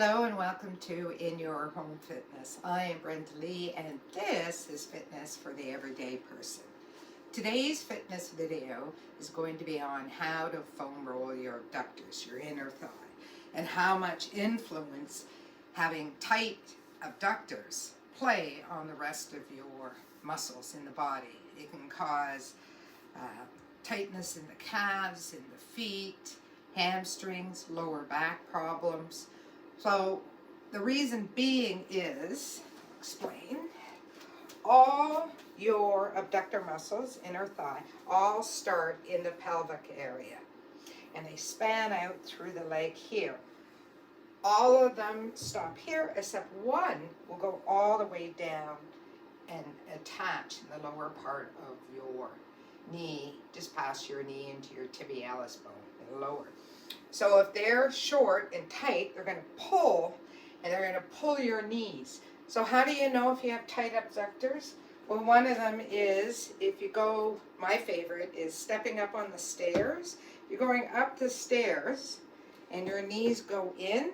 Hello and welcome to In Your Home Fitness. I am Brenda Lee and this is fitness for the everyday person. Today's fitness video is going to be on how to foam roll your abductors, your inner thigh, and how much influence having tight abductors play on the rest of your muscles in the body. It can cause tightness in the calves, in the feet, hamstrings, lower back problems. So the reason being is, explain, all your abductor muscles, inner thigh, all start in the pelvic area. And they span out through the leg here. All of them stop here, except one will go all the way down and attach in the lower part of your knee, just past your knee into your tibialis bone, and lower. So if they're short and tight, they're going to pull, and they're going to pull your knees. So how do you know if you have tight abductors? Well, one of them is, if you go, my favorite is stepping up on the stairs. You're going up the stairs, and your knees go in.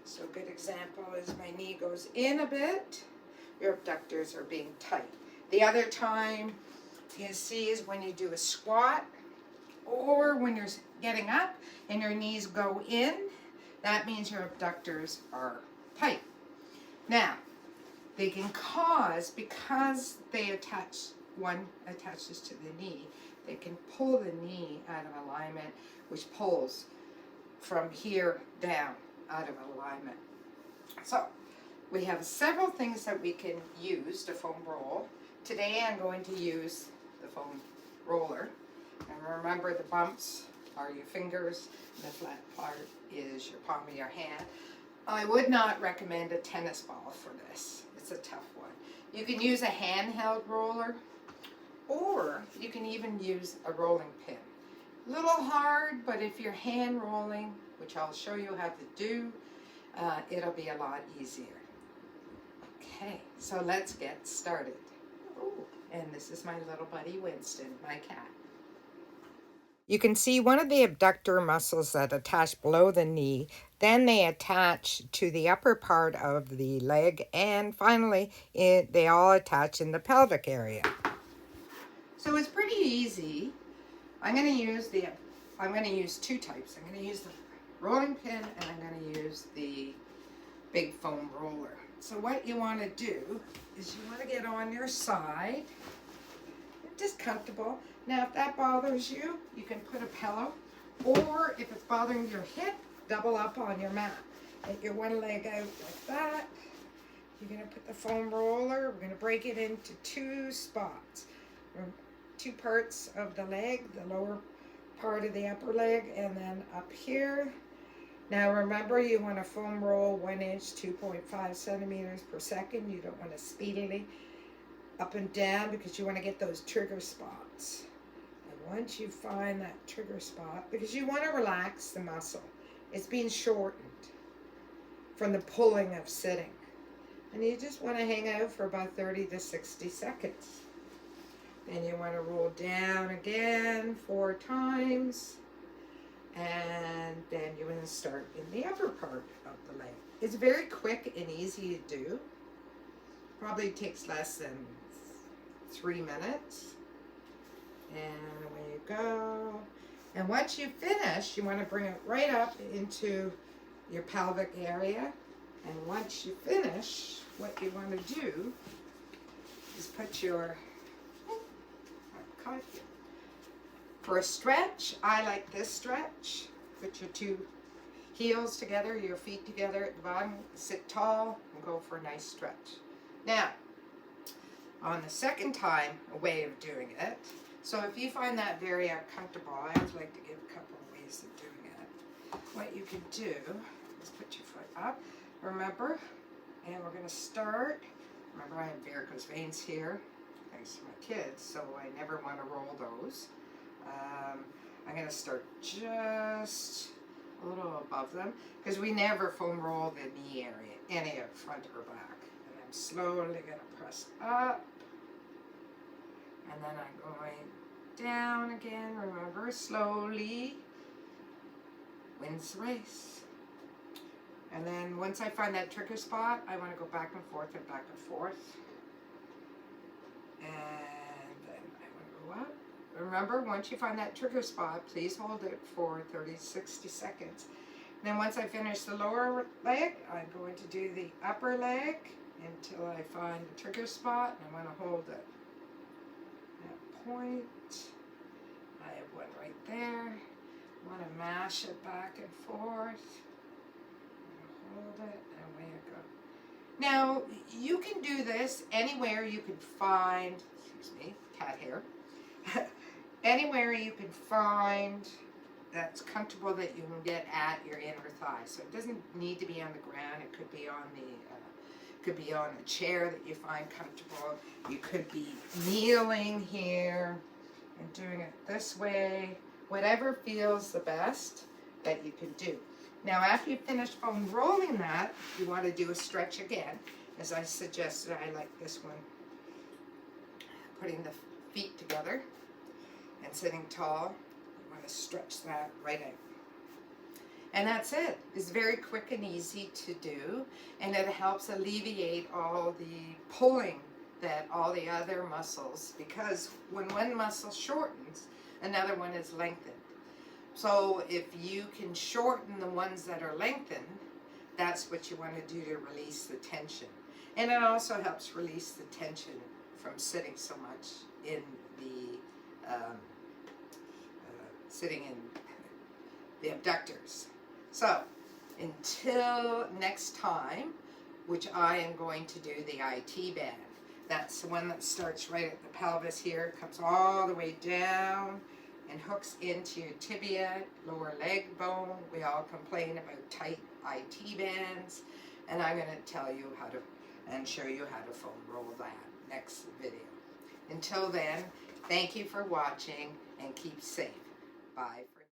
So a good example is my knee goes in a bit. Your abductors are being tight. The other time you see is when you do a squat, or when you're getting up and your knees go in. That means your abductors are tight. Now, they can cause, because they attach, one attaches to the knee, they can pull the knee out of alignment, which pulls from here down out of alignment. So, we have several things that we can use to foam roll. Today I'm going to use the foam roller. And remember, the bumps are your fingers, and the flat part is your palm of your hand. I would not recommend a tennis ball for this. It's a tough one. You can use a handheld roller, or you can even use a rolling pin. A little hard, but if you're hand rolling, which I'll show you how to do, it'll be a lot easier. Okay, so let's get started. Ooh, and this is my little buddy Winston, my cat. You can see one of the abductor muscles that attach below the knee, then they attach to the upper part of the leg, and finally they all attach in the pelvic area. So it's pretty easy. I'm going to use two types. I'm going to use the rolling pin, and I'm going to use the big foam roller. So what you want to do is you want to get on your side, just comfortable. Now, if that bothers you, you can put a pillow, or if it's bothering your hip, double up on your mat. Get your one leg out like that. You're going to put the foam roller, we're going to break it into two spots. Two parts of the leg, the lower part of the upper leg, and then up here. Now remember, you want to foam roll 1 inch, 2.5 centimeters per second. You don't want to speedily up and down, because you want to get those trigger spots. And once you find that trigger spot, because you want to relax the muscle, it's being shortened from the pulling of sitting. And you just want to hang out for about 30 to 60 seconds. Then you want to roll down again 4 times. And then you want to start in the upper part of the leg. It's very quick and easy to do. Probably takes less than 3 minutes. And away you go. And once you finish, you want to bring it right up into your pelvic area. And once you finish, what you want to do is put your, for a stretch, I like this stretch. Put your two heels together, your feet together at the bottom, sit tall, and go for a nice stretch. Now, on the second time, a way of doing it, so if you find that very uncomfortable, I always like to give a couple of ways of doing it. What you can do is put your foot up, remember, and we're going to start. Remember, I have varicose veins here, thanks to my kids, so I never want to roll those. I'm going to start just a little above them, because we never foam roll the knee area, any of front or back. And I'm slowly going to press up, and then I'm going down again. Remember, slowly wins the race. And then once I find that trigger spot, I want to go back and forth and back and forth. And then I want to go up. Remember, once you find that trigger spot, please hold it for 30-60 seconds. Then once I finish the lower leg, I'm going to do the upper leg until I find the trigger spot. And I want to hold it. That point. I have one right there. I want to mash it back and forth. Hold it, and away I go. Now, you can do this anywhere you can find, excuse me, cat hair, anywhere you can find that's comfortable that you can get at your inner thigh. So it doesn't need to be on the ground. It could be on a chair that you find comfortable. You could be kneeling here and doing it this way. Whatever feels the best that you can do. Now, after you finish foam rolling that, you want to do a stretch again. As I suggested, I like this one. Putting the feet together and sitting tall. You want to stretch that right out. And that's it. It's very quick and easy to do. And it helps alleviate all the pulling that all the other muscles, because when one muscle shortens, another one is lengthened. So if you can shorten the ones that are lengthened, that's what you want to do to release the tension. And it also helps release the tension from sitting so much in the abductors. So until next time, which I am going to do the IT band. That's the one that starts right at the pelvis here, comes all the way down and hooks into your tibia, lower leg bone. We all complain about tight IT bands, and I'm going to tell you how to and show you how to foam roll that next video. Until then, thank you for watching and keep safe. Bye.